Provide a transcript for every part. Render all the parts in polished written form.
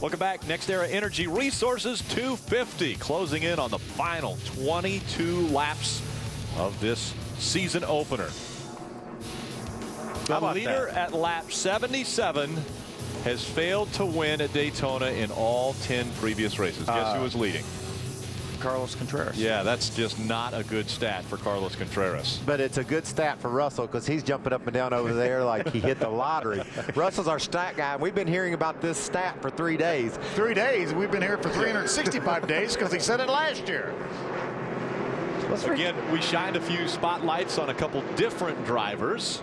Welcome back. NextEra Energy Resources 250, closing in on the final 22 laps of this season opener. The leader at lap 77 has failed to win at Daytona in all 10 previous races. Guess who was leading? Carlos Contreras. Yeah, that's just not a good stat for Carlos Contreras. But it's a good stat for Russell because he's jumping up and down over there like he hit the lottery. Russell's our stat guy. We've been hearing about this stat for 3 days. 3 days? We've been here for 365 days because he said it last year. Again, we shined a few spotlights on a couple different drivers.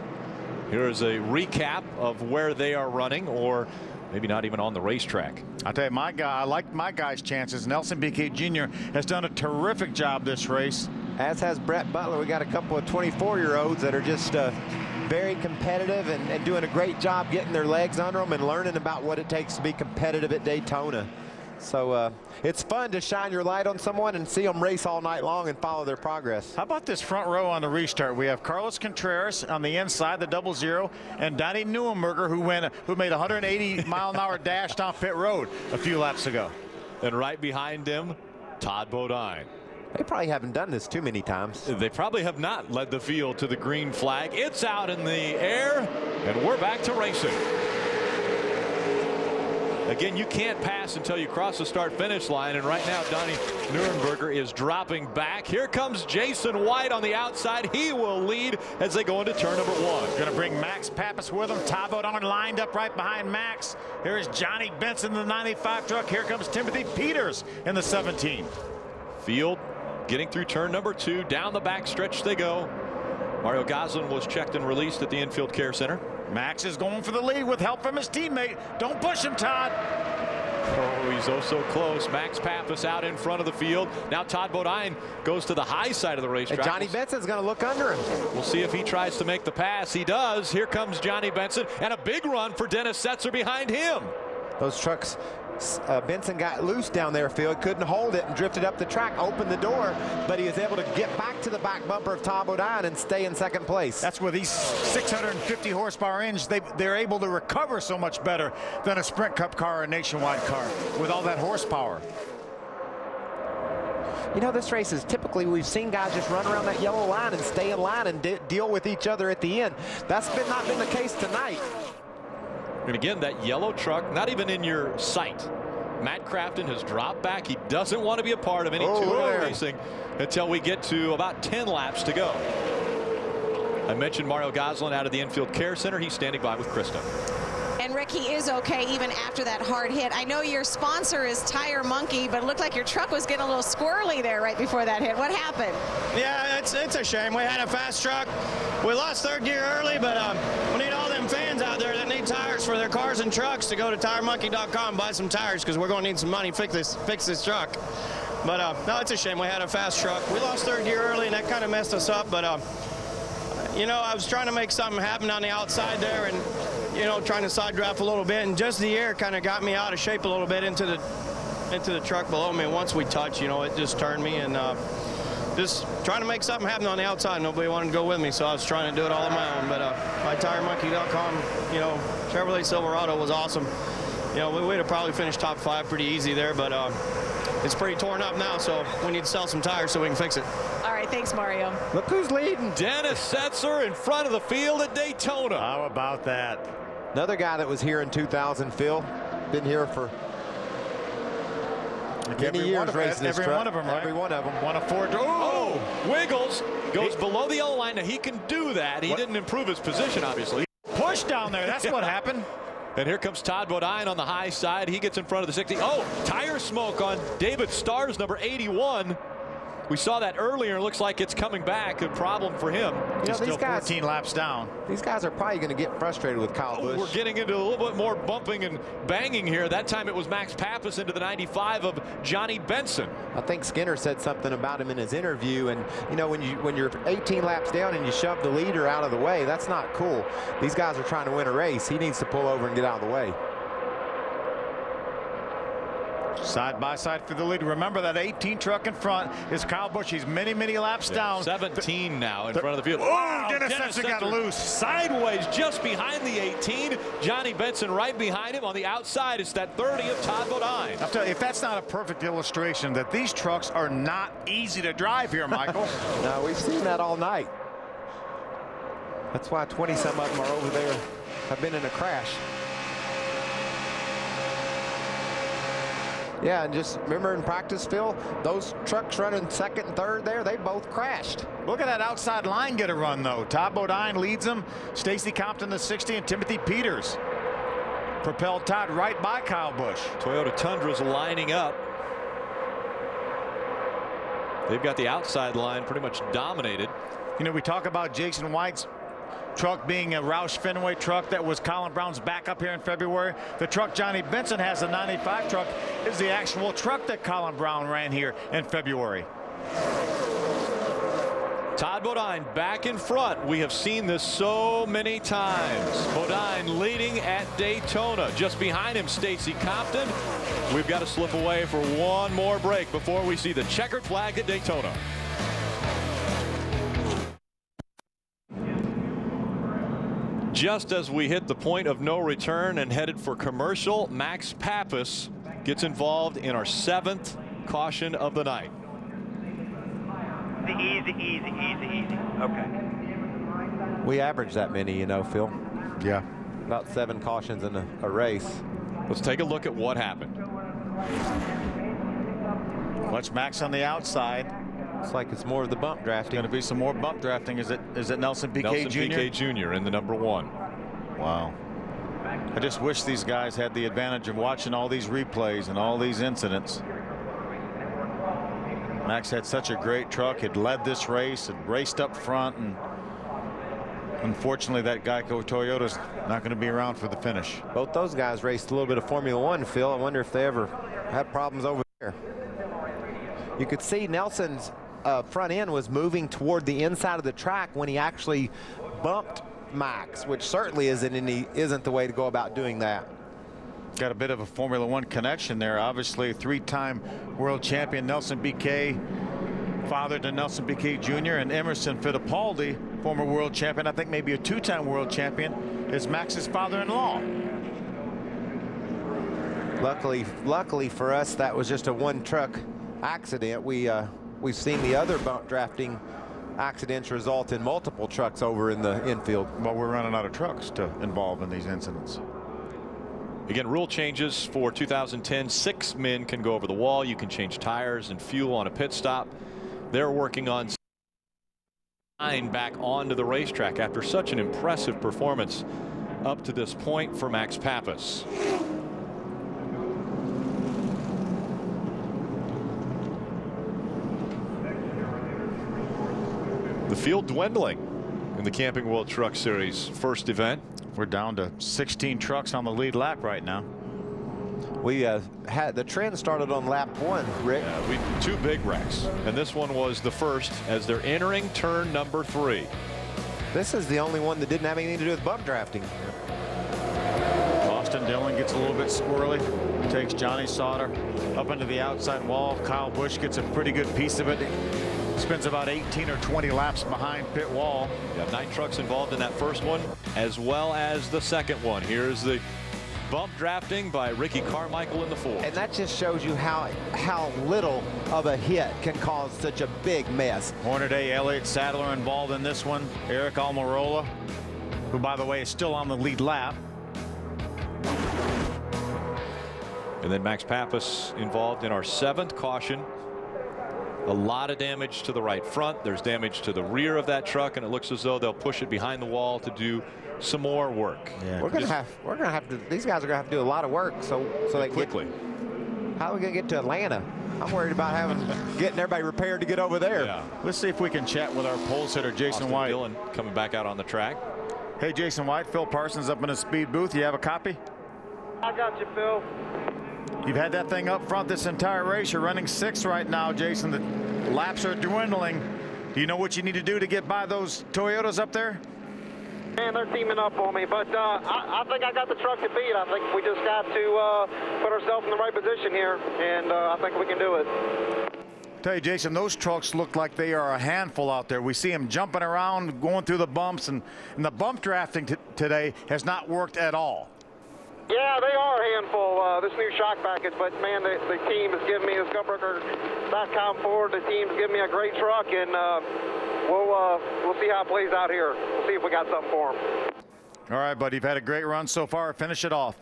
Here is a recap of where they are running, or maybe not even on the racetrack. I'll tell you, my guy, I like my guy's chances. Nelson BK Jr. has done a terrific job this race. As has Brett Butler. We got a couple of 24-year-olds that are just very competitive and doing a great job getting their legs under them and learning about what it takes to be competitive at Daytona. So it's fun to shine your light on someone and see them race all night long and follow their progress. How about this front row on the restart? We have Carlos Contreras on the inside, the 00, and Donnie Neuenberger, who made a 180-mile-an-hour dash down pit road a few laps ago. And right behind him, Todd Bodine. They probably haven't done this too many times. They probably have not led the field to the green flag. It's out in the air, and we're back to racing. Again, you can't pass until you cross the start-finish line, and right now Donnie Neuenberger is dropping back. Here comes Jason White on the outside. He will lead as they go into turn number 1. Going to bring Max Pappas with him. Todd Bodine lined up right behind Max. Here's Johnny Benson in the 95 truck. Here comes Timothy Peters in the 17. Field getting through turn number 2. Down the back stretch they go. Mario Goslin was checked and released at the infield care center. Max is going for the lead with help from his teammate. Don't push him, Todd. Oh, he's oh so close. Max Pappas out in front of the field. Now Todd Bodine goes to the high side of the racetrack. And Johnny Benson's going to look under him. We'll see if he tries to make the pass. He does. Here comes Johnny Benson, and a big run for Dennis Setzer behind him. Those trucks, Benson got loose down there, Phil. Couldn't hold it and drifted up the track, opened the door, but he was able to get back to the back bumper of Todd Bodine and stay in second place. That's where these 650 horsepower engines, they're able to recover so much better than a Sprint Cup car or a Nationwide car with all that horsepower. You know, this race is typically, we've seen guys just run around that yellow line and stay in line and deal with each other at the end. That's not been the case tonight. And again, that yellow truck, not even in your sight. Matt Crafton has dropped back. He doesn't want to be a part of any two-row racing until we get to about 10 laps to go. I mentioned Mario Goslin out of the infield care center. He's standing by with Krista. And Rick, he is okay even after that hard hit. I know your sponsor is Tire Monkey, but it looked like your truck was getting a little squirrely there right before that hit. What happened? Yeah, it's a shame. We had a fast truck. We lost third gear early, but we need all them fans out there that need tires for their cars and trucks to go to TireMonkey.com and buy some tires, because we're going to need some money to fix this truck. But no, it's a shame. We had a fast truck. We lost third gear early, and that kind of messed us up. But you know, I was trying to make something happen on the outside there, and you know, trying to side draft a little bit, and just the air kind of got me out of shape a little bit into the truck below me. And once we touched, you know, it just turned me, and just trying to make something happen on the outside. Nobody wanted to go with me, so I was trying to do it all on my own. But my TireMonkey.com, you know, Chevrolet Silverado was awesome. You know, we'd have probably finished top 5 pretty easy there, but it's pretty torn up now, so we need to sell some tires so we can fix it. All right, thanks, Mario. Look who's leading. Dennis Setzer in front of the field at Daytona. How about that? Another guy that was here in 2000, Phil. Been here for many years racing this truck. Every one of them, right? Every one of them. One of 4. Oh, Wiggles goes below the yellow line. Now, he can do that. He didn't improve his position, obviously. Push down there. That's what happened. And here comes Todd Bodine on the high side. He gets in front of the 60. Oh, tire smoke on David Starr's number 81. We saw that earlier. It looks like it's coming back. A problem for him. You know, Still 14 laps down. These guys are probably going to get frustrated with Kyle Busch. We're getting into a little bit more bumping and banging here. That time it was Max Pappas into the 95 of Johnny Benson. I think Skinner said something about him in his interview, and you know, when you're 18 laps down and you shove the leader out of the way, that's not cool. These guys are trying to win a race. He needs to pull over and get out of the way. Side by side for the lead. Remember that 18 truck in front is Kyle Busch. He's many laps down. 17 now in front of the field. Oh, Dennis Spencer got loose. Sideways just behind the 18. Johnny Benson right behind him on the outside. It's that 30 of Todd Bodine. I'll tell you, if that's not a perfect illustration that these trucks are not easy to drive here, Michael. No, we've seen that all night. That's why 20-some of them are over there, have been in a crash. Yeah, and just remember in practice, Phil, those trucks running second and third there, they both crashed. Look at that outside line get a run, though. Todd Bodine leads them. Stacy Compton, the 60, and Timothy Peters propelled Todd right by Kyle Busch. Toyota Tundra's lining up. They've got the outside line pretty much dominated. You know, we talk about Jason White's truck being a Roush Fenway truck that was Colin Brown's backup here in February. The truck Johnny Benson has, the 95 truck, is the actual truck that Colin Brown ran here in February. Todd Bodine back in front. We have seen this so many times. Bodine leading at Daytona. Just behind him, Stacy Compton. We've got to slip away for one more break before we see the checkered flag at Daytona. Just as we hit the point of no return and headed for commercial, Max Pappas gets involved in our 7th caution of the night. Easy. Okay. We average that many, you know, Phil. Yeah. About 7 cautions in a race. Let's take a look at what happened. Watch Max on the outside. Looks like it's more of the bump drafting. Going to be some more bump drafting. Is it Nelson Piquet Nelson Jr.? Piquet Jr. in the number 1. Wow. I just wish these guys had the advantage of watching all these replays and all these incidents. Max had such a great truck. Had led this race, had raced up front, and unfortunately that Geico Toyota's not going to be around for the finish. Both those guys raced a little bit of Formula One, Phil. I wonder if they ever had problems over there. You could see Nelson's front end was moving toward the inside of the track when he actually bumped Max, which certainly isn't the way to go about doing that. Got a bit of a Formula One connection there. Obviously, 3-time world champion Nelson Piquet, father to Nelson Piquet Jr., and Emerson Fittipaldi, former world champion, I think maybe a 2-time world champion, is Max's father-in-law. Luckily for us, that was just a one-truck accident. We've seen the other bump drafting accidents result in multiple trucks over in the infield. Well, we're running out of trucks to involve in these incidents. Again, rule changes for 2010. 6 men can go over the wall. You can change tires and fuel on a pit stop. They're working on 9 back onto the racetrack after such an impressive performance up to this point for Max Pappas. The field dwindling in the Camping World Truck Series first event. We're down to 16 trucks on the lead lap right now. We had the trend started on lap 1, Rick. Yeah, 2 big wrecks, and this one was the first as they're entering turn number 3. This is the only one that didn't have anything to do with bump drafting. Austin Dillon gets a little bit squirrely, takes Johnny Sauter up into the outside wall. Kyle Busch gets a pretty good piece of it. Spends about 18 or 20 laps behind pit wall. You have 9 trucks involved in that first one, as well as the second one. Here's the bump drafting by Ricky Carmichael in the 4. And that just shows you how little of a hit can cause such a big mess. Hornaday, Elliott Sadler involved in this one. Eric Almirola, who, by the way, is still on the lead lap. And then Max Pappas involved in our 7th caution. A lot of damage to the right front. There's damage to the rear of that truck, and it looks as though they'll push it behind the wall to do some more work. Yeah. We're gonna have to. These guys are gonna have to do a lot of work so they quickly. How are we gonna get to Atlanta? I'm worried about getting everybody repaired to get over there. Yeah. Let's see if we can chat with our pole sitter, Jason Austin White. Dillon coming back out on the track. Hey, Jason White, Phil Parsons up in his speed booth. You have a copy? I got you, Phil. You've had that thing up front this entire race. You're running 6 right now, Jason. The laps are dwindling. Do you know what you need to do to get by those Toyotas up there? Man, they're teaming up on me, but I think I got the truck to beat. I think we just got to put ourselves in the right position here, and I think we can do it. Tell you, Jason, those trucks look like they are a handful out there. We see them jumping around, going through the bumps, and the bump drafting today has not worked at all. Yeah, they are a handful, this new shock package, but man, the team has given me, the Scumberger.com Ford, the team's given me a great truck, and we'll see how it plays out here. We'll see if we got something for them. All right, buddy, you've had a great run so far. Finish it off.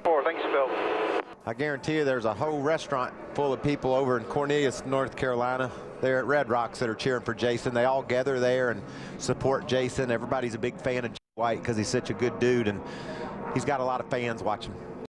Thanks, Phil. I guarantee you there's a whole restaurant full of people over in Cornelius, North Carolina. They're at Red Rocks that are cheering for Jason. They all gather there and support Jason. Everybody's a big fan of White because he's such a good dude, and he's got a lot of fans watching.